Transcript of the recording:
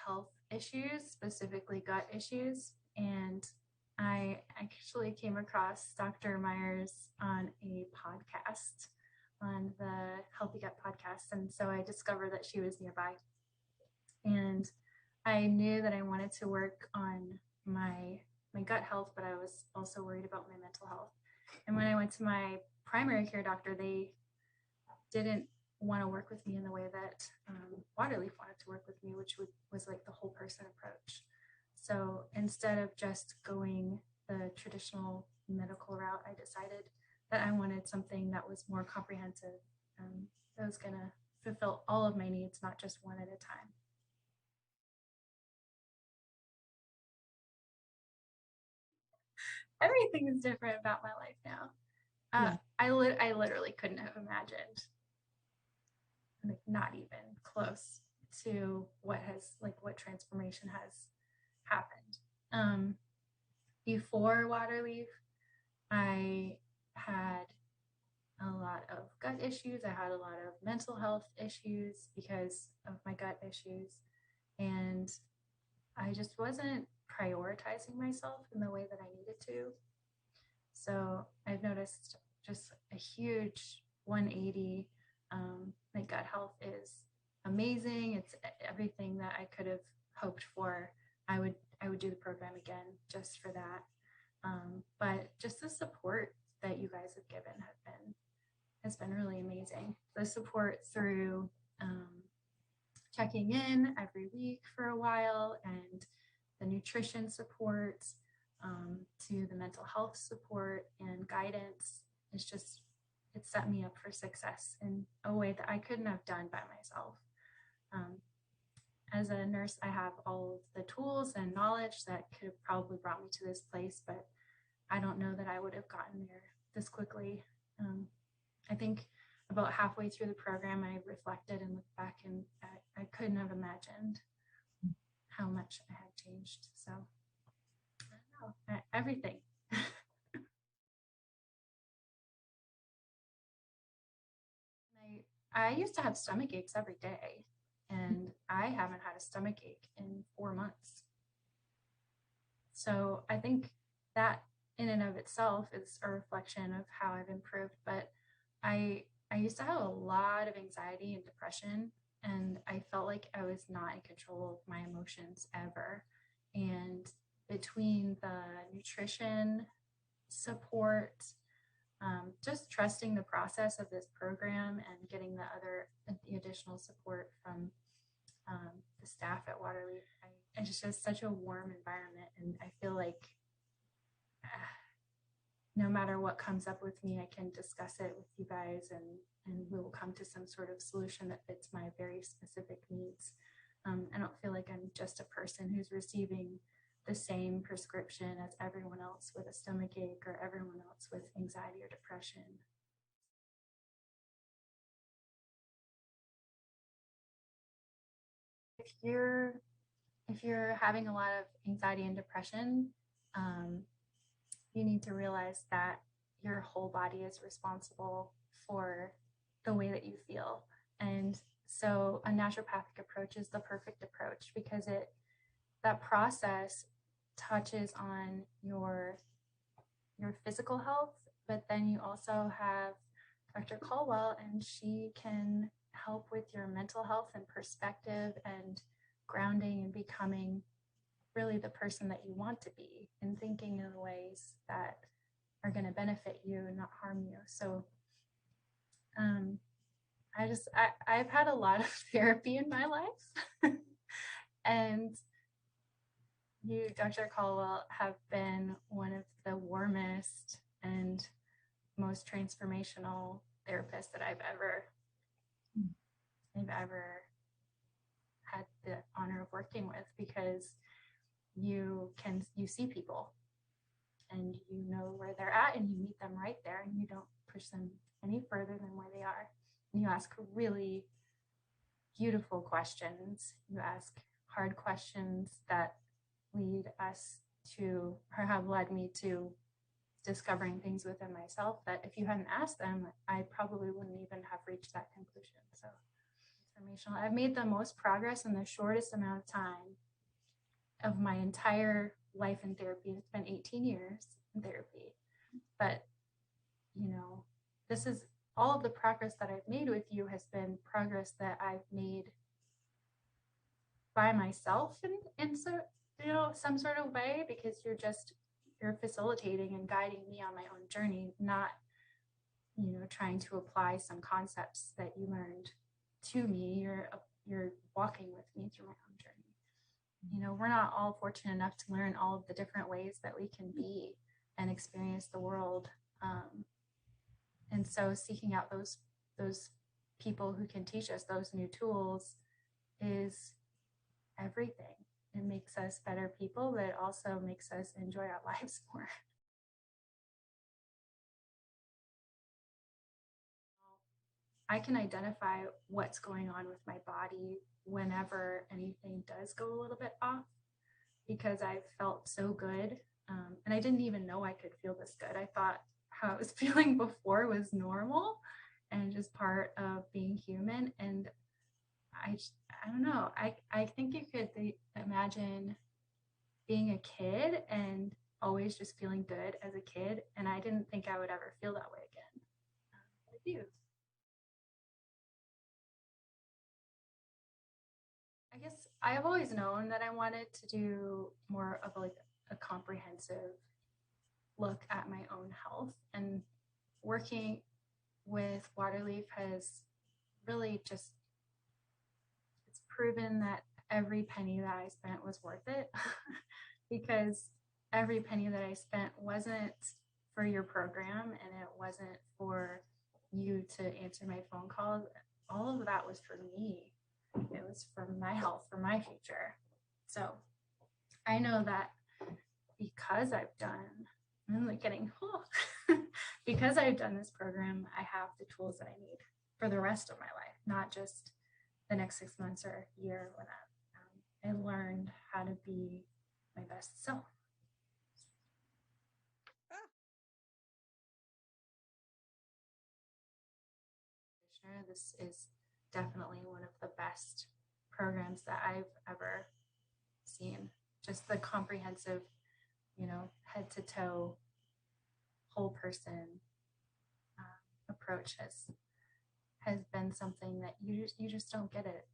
health issues, specifically gut issues. And I actually came across Dr. Myers on a podcast, on the Healthy Gut podcast. And so I discovered that she was nearby. And I knew that I wanted to work on my gut health, but I was also worried about my mental health. And when I went to my primary care doctor, they didn't want to work with me in the way that Waterleaf wanted to work with me, which was like the whole person approach. So instead of just going the traditional medical route, I decided that I wanted something that was more comprehensive, that was going to fulfill all of my needs, not just one at a time. Everything is different about my life now. I literally couldn't have imagined, like, not even close to what transformation has happened. Before Waterleaf, I had a lot of gut issues. I had a lot of mental health issues because of my gut issues. And I just wasn't prioritizing myself in the way that I needed to. So I've noticed just a huge 180. My gut health is amazing. It's everything that I could have hoped for. I would do the program again just for that. But just the support that you guys have given has been really amazing. The support through checking in every week for a while, and the nutrition support, to the mental health support and guidance, it set me up for success in a way that I couldn't have done by myself. As a nurse, I have all of the tools and knowledge that could have probably brought me to this place, but I don't know that I would have gotten there this quickly. I think about halfway through the program, I reflected and looked back, and I couldn't have imagined how much I had changed. So I don't know, everything. I used to have stomach aches every day, and I haven't had a stomach ache in 4 months. So I think that in and of itself is a reflection of how I've improved. But I used to have a lot of anxiety and depression, and I felt like I was not in control of my emotions ever. And between the nutrition support, just trusting the process of this program and getting the additional support from the staff at Waterleaf, it's just such a warm environment. And I feel like no matter what comes up with me, I can discuss it with you guys, and we will come to some sort of solution that fits my very specific needs. I don't feel like I'm just a person who's receiving the same prescription as everyone else with a stomach ache or everyone else with anxiety or depression. If you're having a lot of anxiety and depression, you need to realize that your whole body is responsible for the way that you feel. And so a naturopathic approach is the perfect approach, because that process touches on your physical health, but then you also have Dr. Caldwell, and she can help with your mental health and perspective and grounding and becoming really the person that you want to be, and thinking in ways that are going to benefit you and not harm you. So I've had a lot of therapy in my life. And you, Dr. Caldwell, have been one of the warmest and most transformational therapists that I've ever had the honor of working with, because you see people and you know where they're at, and you meet them right there, and you don't push them any further than where they are. And you ask really beautiful questions. You ask hard questions that lead us to, or have led me to, discovering things within myself that if you hadn't asked them, I probably wouldn't even have reached that conclusion. So for transformational. I've made the most progress in the shortest amount of time of my entire life in therapy. It's been 18 years in therapy. But, you know, this is all of the progress that I've made with you has been progress that I've made by myself in so, you know, some sort of way, because you're facilitating and guiding me on my own journey, not, you know, trying to apply some concepts that you learned to me. You're walking with me through my own journey. You know, we're not all fortunate enough to learn all of the different ways that we can be and experience the world. And so seeking out those people who can teach us those new tools is everything. It makes us better people, but it also makes us enjoy our lives more. I can identify what's going on with my body whenever anything does go a little bit off, because I felt so good. And I didn't even know I could feel this good. I thought how I was feeling before was normal and just part of being human. And I don't know. I think you could imagine being a kid and always just feeling good as a kid. And I didn't think I would ever feel that way again. I do. I guess I've always known that I wanted to do more of like a comprehensive look at my own health, and working with Waterleaf has really just, it's proven that every penny that I spent was worth it because every penny that I spent wasn't for your program, and it wasn't for you to answer my phone calls. All of that was for me. It was for my health, for my future. So I know that because I've done, I'm like getting, because I've done this program, I have the tools that I need for the rest of my life, not just the next 6 months or year when I learned how to be my best self. This is definitely one of the best programs that I've ever seen. Just the comprehensive, you know, head to toe, whole person approach has been something that you just don't get it